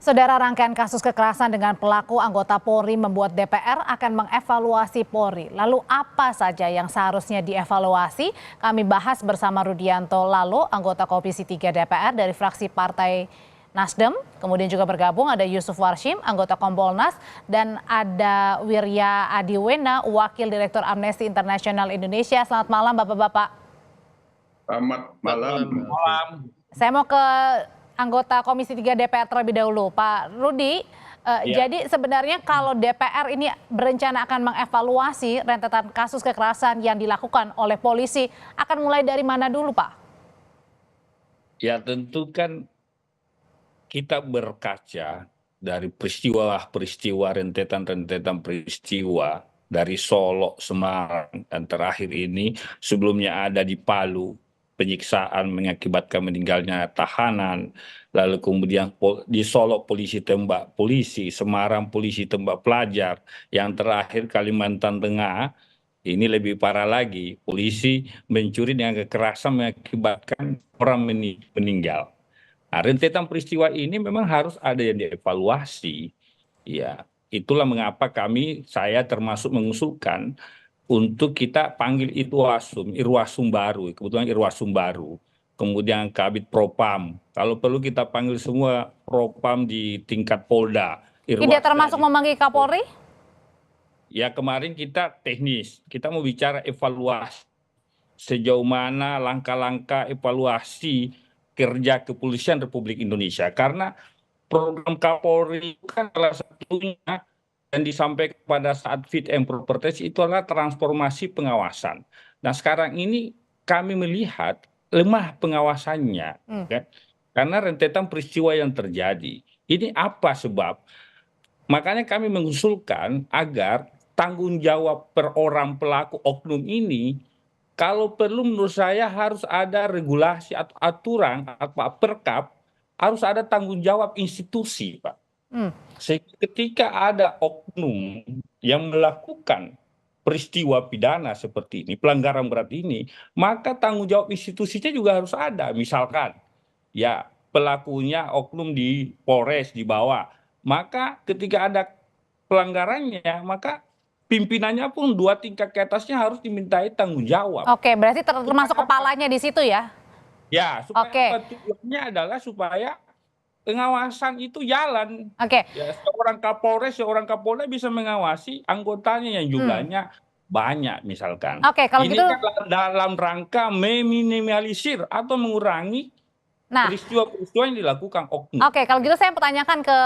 Saudara, rangkaian kasus kekerasan dengan pelaku anggota Polri membuat DPR akan mengevaluasi Polri. Lalu apa saja yang seharusnya dievaluasi? Kami bahas bersama Rudianto Lalo, anggota Komisi 3 DPR dari fraksi Partai Nasdem. Kemudian juga bergabung ada Yusuf Warshim, anggota Kompolnas, dan ada Wirya Adiwena, Wakil Direktur Amnesty International Indonesia. Selamat malam Bapak-Bapak. Selamat malam. Saya mau ke anggota Komisi 3 DPR terlebih dahulu, Pak Rudi. Jadi sebenarnya kalau DPR ini berencana akan mengevaluasi rentetan kasus kekerasan yang dilakukan oleh polisi, akan mulai dari mana dulu, Pak? Ya tentu kan kita berkaca dari peristiwa rentetan peristiwa dari Solo, Semarang, dan terakhir ini sebelumnya ada di Palu, penyiksaan mengakibatkan meninggalnya tahanan, lalu kemudian di Solo polisi tembak polisi, Semarang polisi tembak pelajar, yang terakhir Kalimantan Tengah ini lebih parah lagi, polisi mencuri dengan kekerasan mengakibatkan orang meninggal. Nah, rentetan peristiwa ini memang harus ada yang dievaluasi. Ya, itulah mengapa saya termasuk mengusulkan untuk kita panggil Irwasum baru, kebetulan Irwasum baru, kemudian Kabid Propam, kalau perlu kita panggil semua Propam di tingkat Polda. Tidak termasuk memanggil Kapolri? Ya kemarin kita teknis, kita mau bicara evaluasi, sejauh mana langkah-langkah evaluasi kerja kepolisian Republik Indonesia, karena program Kapolri itu kan salah satunya yang disampaikan pada saat fit and proper test itu adalah transformasi pengawasan. Nah sekarang ini kami melihat lemah pengawasannya, kan? Karena rentetan peristiwa yang terjadi. Ini apa sebab? Makanya kami mengusulkan agar tanggung jawab per orang pelaku oknum ini, kalau perlu menurut saya harus ada regulasi atau aturan atau perkap, harus ada tanggung jawab institusi, Pak. Ketika ada oknum yang melakukan peristiwa pidana seperti ini, pelanggaran berat ini, maka tanggung jawab institusinya juga harus ada. Misalkan, ya pelakunya oknum di Polres dibawa, maka ketika ada pelanggarannya, maka pimpinannya pun 2 tingkat ke atasnya harus dimintai tanggung jawab. Oke, berarti termasuk kepalanya di situ ya? Ya, supaya tujuannya adalah supaya pengawasan itu jalan. Ya, seorang Kapolres, seorang Kapolda bisa mengawasi anggotanya yang jumlahnya banyak misalkan. Kalau ini gitu, kan dalam rangka meminimalisir atau mengurangi peristiwa-peristiwa yang dilakukan oknum. Kalau gitu saya pertanyakan ke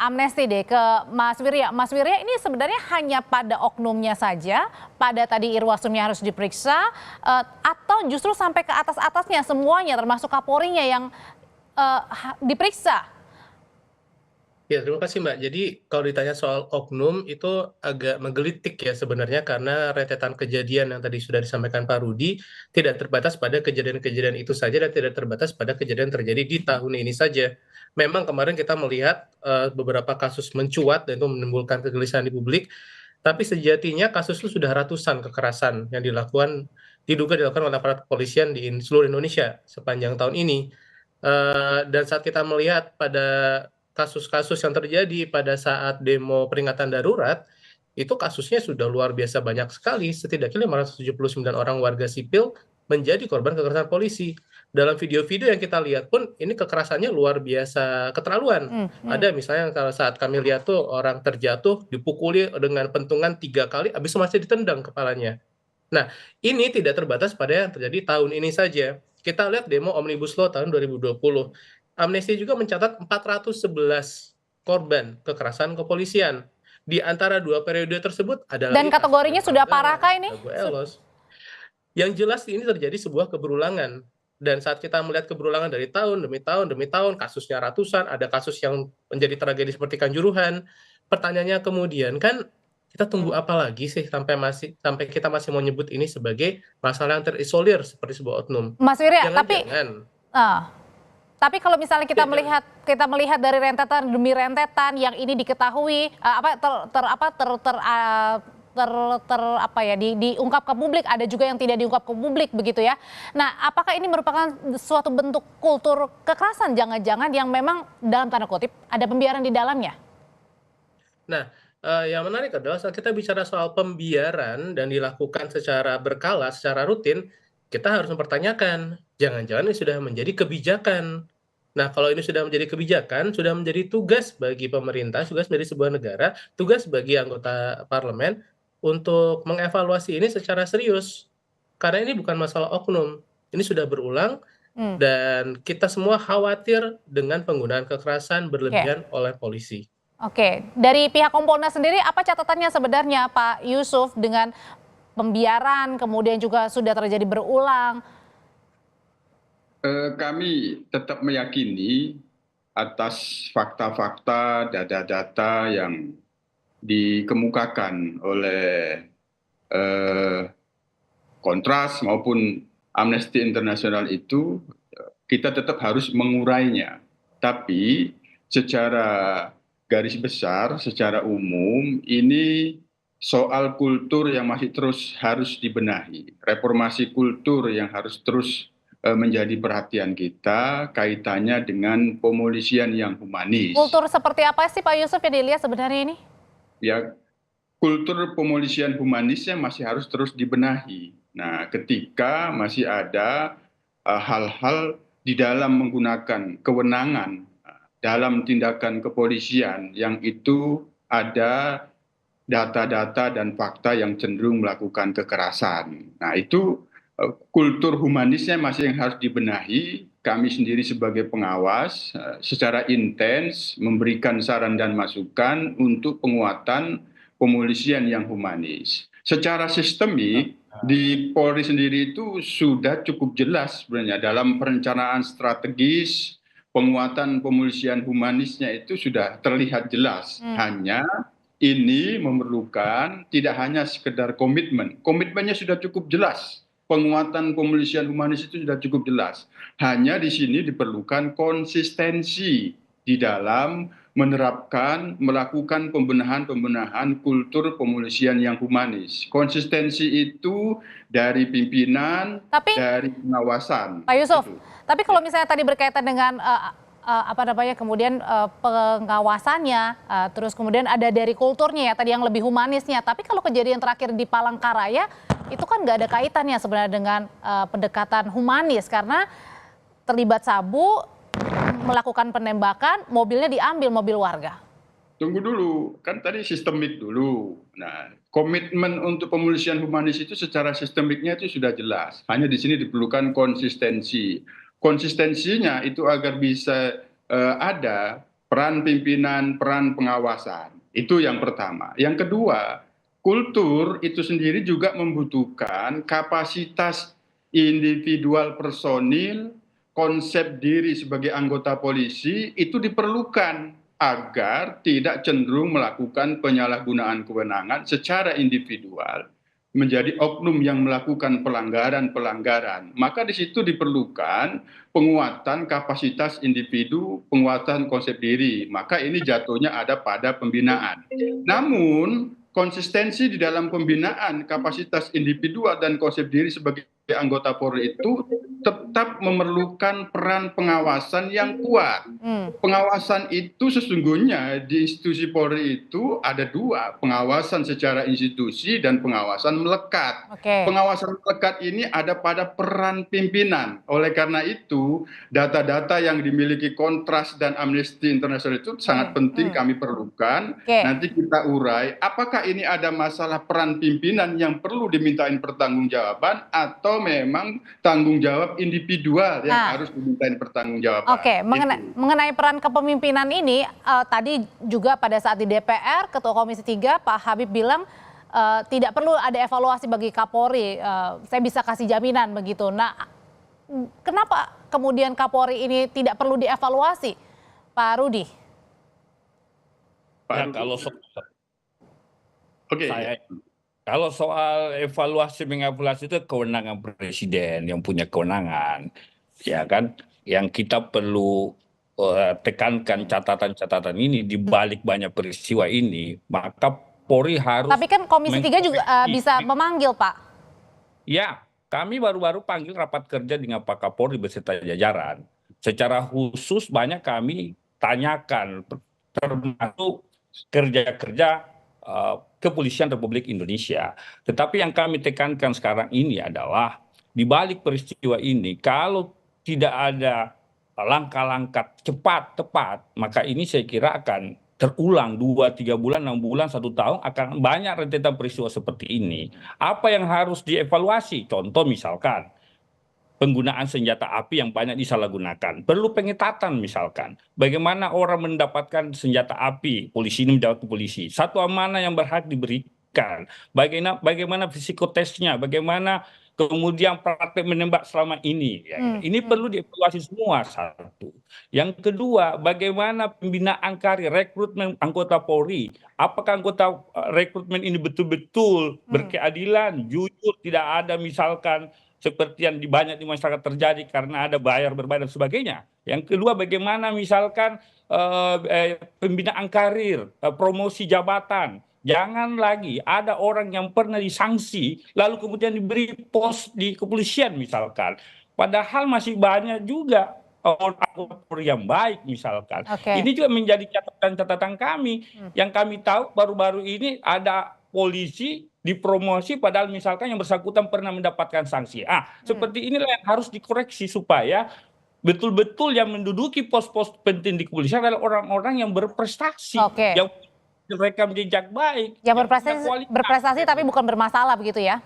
Amnesty deh, ke Mas Wirya. Mas Wirya, ini sebenarnya hanya pada oknumnya saja, pada tadi Irwasumnya harus diperiksa, atau justru sampai ke atas-atasnya semuanya termasuk Kapolrinya yang diperiksa? Ya, terima kasih Mbak. Jadi kalau ditanya soal oknum itu agak menggelitik ya sebenarnya, karena rentetan kejadian yang tadi sudah disampaikan Pak Rudi tidak terbatas pada kejadian-kejadian itu saja dan tidak terbatas pada kejadian terjadi di tahun ini saja. Memang kemarin kita melihat beberapa kasus mencuat dan itu menimbulkan kegelisahan di publik, tapi sejatinya kasus itu sudah ratusan kekerasan yang diduga dilakukan oleh aparat kepolisian di seluruh Indonesia sepanjang tahun ini. Dan saat kita melihat pada kasus-kasus yang terjadi pada saat demo peringatan darurat, itu kasusnya sudah luar biasa banyak sekali. Setidaknya 579 orang warga sipil menjadi korban kekerasan polisi. Dalam video-video yang kita lihat pun ini kekerasannya luar biasa keterlaluan. Ada misalnya kalau saat kami lihat tuh orang terjatuh dipukuli dengan pentungan 3 kali, habis itu masih ditendang kepalanya. Nah, ini tidak terbatas pada yang terjadi tahun ini saja. Kita lihat demo Omnibus Law tahun 2020. Amnesty juga mencatat 411 korban kekerasan kepolisian. Di antara 2 periode tersebut adalah... Dan kategorinya sudah parahkah ini? Yang jelas ini terjadi sebuah keberulangan. Dan saat kita melihat keberulangan dari tahun demi tahun, kasusnya ratusan, ada kasus yang menjadi tragedi seperti Kanjuruhan. Pertanyaannya kemudian kan, kita tunggu apa lagi sih sampai kita masih mau nyebut ini sebagai masalah yang terisolir seperti sebuah oknum? Mas Wirya, tapi kalau misalnya kita melihat dari rentetan demi rentetan yang ini diketahui apa ya diungkap ke publik, ada juga yang tidak diungkap ke publik begitu ya. Nah, apakah ini merupakan suatu bentuk kultur kekerasan jangan-jangan yang memang dalam tanda kutip ada pembiaran di dalamnya? Nah, yang menarik adalah saat kita bicara soal pembiaran dan dilakukan secara berkala, secara rutin, kita harus mempertanyakan, jangan-jangan ini sudah menjadi kebijakan. Nah, kalau ini sudah menjadi kebijakan, sudah menjadi tugas bagi pemerintah, tugas dari sebuah negara, tugas bagi anggota parlemen untuk mengevaluasi ini secara serius. Karena ini bukan masalah oknum, ini sudah berulang Hmm, dan kita semua khawatir dengan penggunaan kekerasan Oke. berlebihan oleh polisi. Oke, dari pihak Kompolnas sendiri apa catatannya sebenarnya Pak Yusuf dengan pembiaran kemudian juga sudah terjadi berulang? Kami tetap meyakini atas fakta-fakta, data-data yang dikemukakan oleh eh, Kontras maupun Amnesty International itu, kita tetap harus mengurainya. Tapi secara garis besar, secara umum, ini soal kultur yang masih terus harus dibenahi. Reformasi kultur yang harus terus menjadi perhatian kita, kaitannya dengan pemolisian yang humanis. Kultur seperti apa sih Pak Yusuf yang dilihat sebenarnya ini? Ya, kultur pemolisian humanisnya masih harus terus dibenahi. Nah, ketika masih ada hal-hal di dalam menggunakan kewenangan dalam tindakan kepolisian yang itu ada data-data dan fakta yang cenderung melakukan kekerasan. Nah, itu kultur humanisnya masih yang harus dibenahi. Kami sendiri sebagai pengawas secara intens memberikan saran dan masukan untuk penguatan pemolisian yang humanis. Secara sistemik di Polri sendiri itu sudah cukup jelas sebenarnya dalam perencanaan strategis penguatan pemolisian humanisnya itu sudah terlihat jelas. Hanya ini memerlukan tidak hanya sekedar komitmen. Komitmennya sudah cukup jelas. Penguatan pemolisian humanis itu sudah cukup jelas. Hanya di sini diperlukan konsistensi di dalam melakukan pembenahan kultur pemolisian yang humanis. Konsistensi itu dari pimpinan, Tapi dari pengawasan. Pak Yusuf, Gitu. tapi kalau misalnya tadi berkaitan dengan apa namanya kemudian pengawasannya, terus kemudian ada dari kulturnya ya tadi yang lebih humanisnya. Tapi kalau kejadian terakhir di Palangkaraya itu kan nggak ada kaitannya sebenarnya dengan pendekatan humanis karena terlibat sabu, melakukan penembakan, mobilnya diambil mobil warga. Tunggu dulu, kan tadi sistemik dulu. Nah, komitmen untuk pemolisian humanis itu secara sistemiknya itu sudah jelas. Hanya di sini diperlukan konsistensi. Konsistensinya itu agar bisa ada peran pimpinan, peran pengawasan. Itu yang pertama. Yang kedua, kultur itu sendiri juga membutuhkan kapasitas individual personil, konsep diri sebagai anggota polisi itu diperlukan agar tidak cenderung melakukan penyalahgunaan kewenangan secara individual menjadi oknum yang melakukan pelanggaran-pelanggaran. Maka di situ diperlukan penguatan kapasitas individu, penguatan konsep diri. Maka ini jatuhnya ada pada pembinaan. Namun konsistensi di dalam pembinaan kapasitas individual dan konsep diri sebagai anggota Polri itu tetap memerlukan peran pengawasan yang kuat. Pengawasan itu sesungguhnya di institusi Polri itu ada dua, pengawasan secara institusi dan pengawasan melekat. Oke. Pengawasan melekat ini ada pada peran pimpinan. Oleh karena itu, data-data yang dimiliki Kontras dan Amnesty International itu sangat penting kami perlukan. Oke. Nanti kita urai, apakah ini ada masalah peran pimpinan yang perlu dimintain pertanggungjawaban atau memang tanggung jawab individual yang harus dimintain pertanggungjawaban. Oke, mengenai peran kepemimpinan ini, tadi juga pada saat di DPR, Ketua Komisi 3 Pak Habib bilang tidak perlu ada evaluasi bagi Kapolri, saya bisa kasih jaminan begitu. Nah, kenapa kemudian Kapolri ini tidak perlu dievaluasi, Pak Rudi? Ya, Oke. kalau soal evaluasi mengevaluasi itu kewenangan presiden yang punya kewenangan, ya kan? Yang kita perlu tekankan catatan-catatan ini di balik banyak peristiwa ini, maka Polri harus Tapi kan Komisi 3 juga bisa memanggil, Pak. Ya, kami baru-baru panggil rapat kerja dengan Pak Kapolri beserta jajaran. Secara khusus banyak kami tanyakan, termasuk kerja-kerja Kepolisian Republik Indonesia. Tetapi yang kami tekankan sekarang ini adalah di balik peristiwa ini, kalau tidak ada langkah-langkah cepat, tepat, maka ini saya kira akan terulang 2, 3 bulan, 6 bulan, 1 tahun akan banyak rentetan peristiwa seperti ini. Apa yang harus dievaluasi? Contoh misalkan penggunaan senjata api yang banyak disalahgunakan. Perlu pengetatan misalkan. Bagaimana orang mendapatkan senjata api, polisi ini menjawab ke polisi. Satu amanah yang berhak diberikan. Bagaimana psikotesnya, bagaimana kemudian praktek menembak selama ini. Ini perlu dievaluasi semua, satu. Yang kedua, bagaimana pembinaan karir, rekrutmen anggota Polri. Apakah anggota rekrutmen ini betul-betul berkeadilan, jujur, tidak ada misalkan seperti yang banyak di masyarakat terjadi karena ada berbayar dan sebagainya. Yang kedua, bagaimana misalkan pembinaan karir, promosi jabatan. Jangan lagi ada orang yang pernah disanksi lalu kemudian diberi pos di kepolisian misalkan. Padahal masih banyak juga orang yang baik misalkan. Ini juga menjadi catatan kami. Yang kami tahu baru-baru ini ada polisi dipromosi padahal misalkan yang bersangkutan pernah mendapatkan sanksi. Seperti inilah yang harus dikoreksi supaya betul-betul yang menduduki pos-pos penting di kepolisian adalah orang-orang yang berprestasi, yang rekam jejak baik, yang berprestasi tapi bukan bermasalah begitu ya?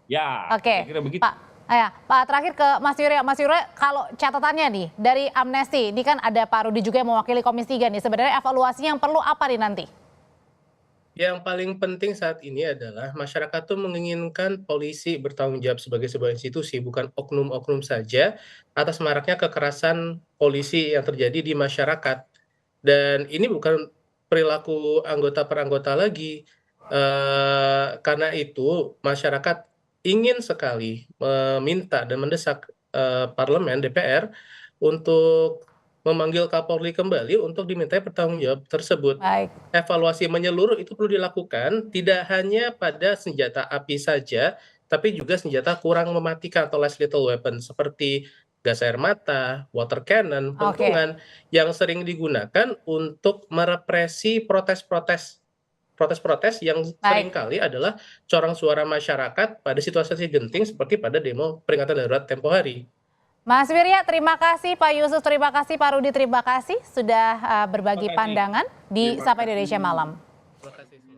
Ya, Oke, kira begitu. Pak, terakhir ke Mas Yurya. Mas Yurya, kalau catatannya nih dari Amnesty, ini kan ada Pak Rudi juga yang mewakili Komisi 3 nih. Sebenarnya evaluasinya yang perlu apa nih nanti? Yang paling penting saat ini adalah masyarakat tuh menginginkan polisi bertanggung jawab sebagai sebuah institusi, bukan oknum-oknum saja atas maraknya kekerasan polisi yang terjadi di masyarakat. Dan ini bukan perilaku anggota per anggota lagi. Karena itu masyarakat ingin sekali meminta dan mendesak parlemen, DPR, untuk memanggil Kapolri kembali untuk dimintai pertanggungjawab tersebut. Baik. Evaluasi menyeluruh itu perlu dilakukan, tidak hanya pada senjata api saja, tapi juga senjata kurang mematikan atau less lethal weapon seperti gas air mata, water cannon, pentungan yang sering digunakan untuk merepresi protes-protes yang seringkali adalah corong suara masyarakat pada situasi genting seperti pada demo peringatan darurat tempo hari. Mas Wirya, terima kasih. Pak Yusuf, terima kasih. Pak Rudi, terima kasih sudah berbagi pandangan di Sapa Indonesia Malam. Terima kasih.